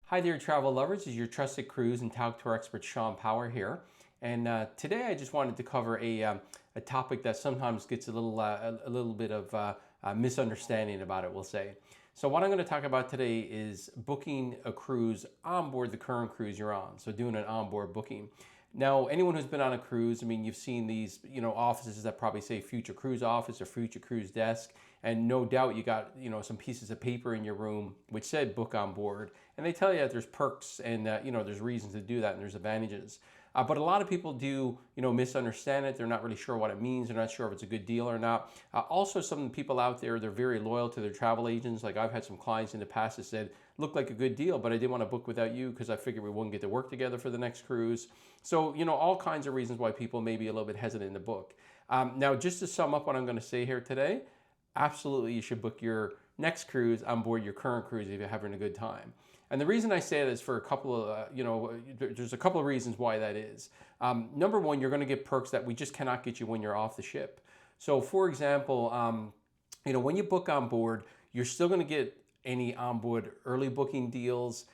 Hi there, travel lovers. This is your trusted cruise and talk tour expert, Shawn here. And today I just wanted to cover a topic that sometimes gets a little bit of misunderstanding about it, we'll say. So what I'm going to talk about today is booking a cruise on board the current cruise you're on. So doing an onboard booking. Now, anyone who's been on a cruise, I mean, you've seen these, offices that probably say future cruise office or future cruise desk. And no doubt you got, some pieces of paper in your room which said book on board. And they tell you that there's perks and that, there's reasons to do that and there's advantages. But a lot of people do, misunderstand it. They're not really sure what it means. They're not sure if it's a good deal or not. Also, some people out there, they're very loyal to their travel agents. Like I've had some clients in the past that said, looked like a good deal, but I didn't want to book without you because I figured we wouldn't get to work together for the next cruise. So, all kinds of reasons why people may be a little bit hesitant to book. Now, just to sum up what I'm going to say here today, absolutely you should book your next cruise on board your current cruise if you're having a good time. And the reason I say that is for a couple of, there's a couple of reasons why that is. Number one, you're going to get perks that we just cannot get you when you're off the ship. So for example, when you book on board, you're still going to get any onboard early booking deals.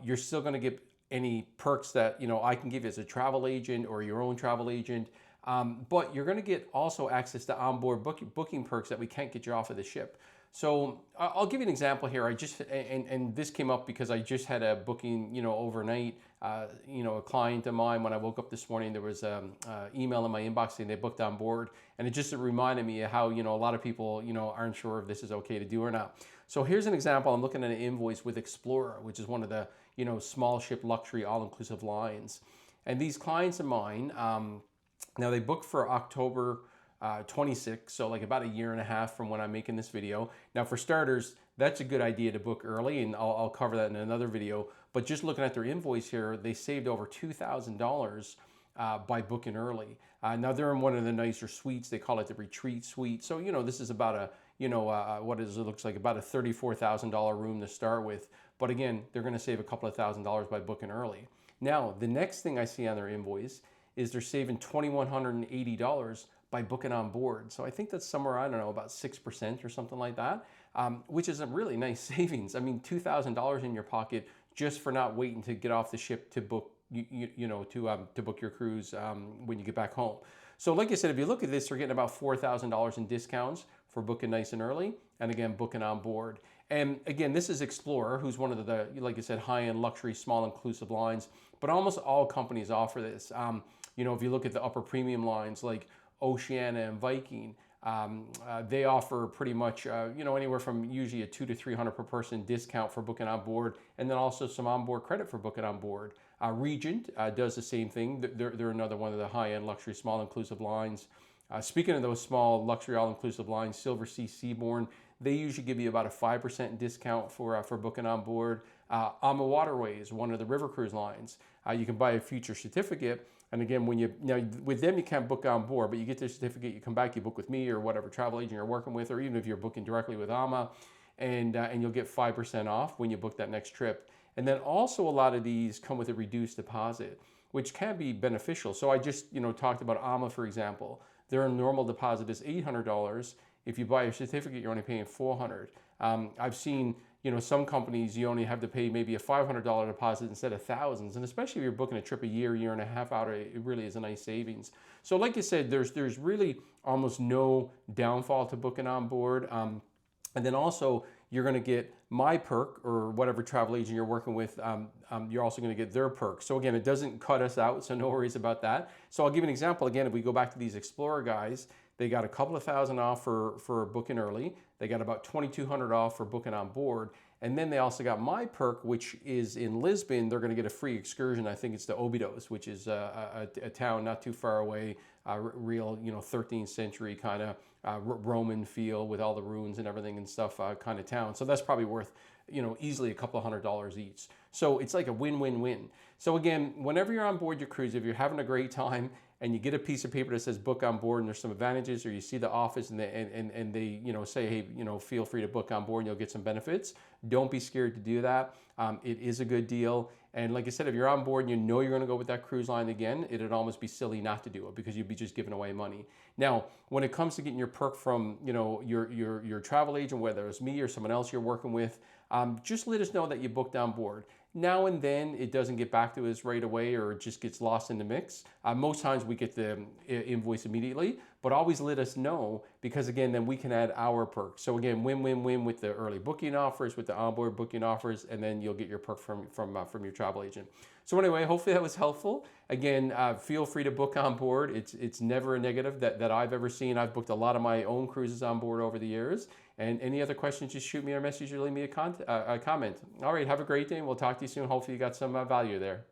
You're still going to get any perks that, I can give you as a travel agent or your own travel agent. But you're going to get also access to onboard booking perks that we can't get you off of the ship. So I'll give you an example here. And this came up because I just had a booking, overnight. A client of mine, when I woke up this morning, there was an email in my inbox saying they booked on board. And it just reminded me of how, a lot of people, aren't sure if this is okay to do or not. So here's an example. I'm looking at an invoice with Explorer, which is one of the, small ship luxury all-inclusive lines. And these clients of mine, now they booked for October 26, so like about a year and a half from when I'm making this video. Now for starters, that's a good idea to book early, and I'll cover that in another video. But just looking at their invoice here, they saved over $2,000 by booking early. Now they're in one of the nicer suites. They call it the retreat suite. So this is about a it looks like about a $34,000 room to start with. But again, they're going to save a couple of $1,000s by booking early. Now the next thing I see on their invoice is they're saving $2,180 by booking on board. So I think that's somewhere, I don't know, about 6% or something like that, which is a really nice savings. I mean, $2,000 in your pocket just for not waiting to get off the ship to book, to book your cruise when you get back home. So like I said, if you look at this, they're getting about $4,000 in discounts for booking nice and early, and again, booking on board. And again, this is Explorer, who's one of the, like I said, high-end luxury, small inclusive lines, but almost all companies offer this. If you look at the upper premium lines like Oceania and Viking, they offer pretty much, anywhere from usually a $200 to $300 per person discount for booking on board, and then also some onboard credit for booking on board. Regent does the same thing. They're another one of the high-end luxury small inclusive lines. Speaking of those small luxury all-inclusive lines, Silversea, Seabourn, they usually give you about a 5% discount for booking on board. Ama Waterways, one of the river cruise lines, you can buy a future certificate. And again, with them, you can't book on board, but you get their certificate, you come back, you book with me or whatever travel agent you're working with, or even if you're booking directly with Ama, and you'll get 5% off when you book that next trip. And then also a lot of these come with a reduced deposit, which can be beneficial. So I just, talked about Ama, for example. Their normal deposit is $800. If you buy a certificate, you're only paying $400. I've seen, some companies, you only have to pay maybe a $500 deposit instead of thousands. And especially if you're booking a trip a year and a half out, it really is a nice savings. So like I said, there's really almost no downfall to booking on board. And then also, you're going to get my perk or whatever travel agent you're working with. You're also going to get their perk. So again, it doesn't cut us out, so no worries about that. So I'll give you an example. Again, if we go back to these Explorer guys, they got a couple of thousand off for booking early. They got about $2,200 off for booking on board. And then they also got my perk, which is in Lisbon. They're going to get a free excursion. I think it's to Óbidos, which is a town not too far away, real 13th century kind of Roman feel with all the ruins and everything and stuff kind of town. So that's probably worth easily a couple of $100s each. So it's like a win-win-win. So again, whenever you're on board your cruise, if you're having a great time and you get a piece of paper that says book on board and there's some advantages, or you see the office and they say, hey, feel free to book on board and you'll get some benefits, don't be scared to do that. It is a good deal. And like I said, if you're on board and you're going to go with that cruise line again, it'd almost be silly not to do it because you'd be just giving away money. Now, when it comes to getting your perk from your travel agent, whether it's me or someone else you're working with, just let us know that you booked on board. Now and then it doesn't get back to us right away, or it just gets lost in the mix. Most times we get the invoice immediately, but always let us know, because again, then we can add our perks. So again, win-win-win with the early booking offers, with the onboard booking offers, and then you'll get your perk from your travel agent. So anyway, hopefully that was helpful. Again, feel free to book on board. It's never a negative that I've ever seen. I've booked a lot of my own cruises on board over the years. And any other questions, just shoot me a message or leave me a comment. All right, have a great day, and we'll talk to you soon. Hopefully you got some value there.